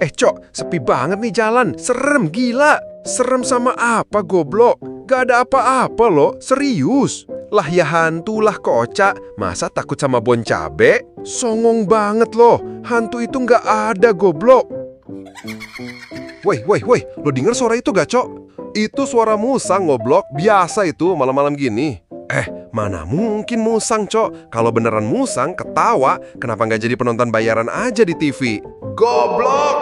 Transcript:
Cok, sepi banget nih jalan. Serem gila. Serem sama apa goblok? Gak ada apa-apa loh, serius. Lah ya hantu lah kocak. Masa takut sama bon cabe? Songong banget loh. Hantu itu gak ada goblok. Woi, lo denger suara itu gak, Cok? Itu suara musang goblok. Biasa itu malam-malam gini. Mana mungkin musang, Cok? Kalau beneran musang, ketawa. Kenapa gak jadi penonton bayaran aja di TV? Goblok!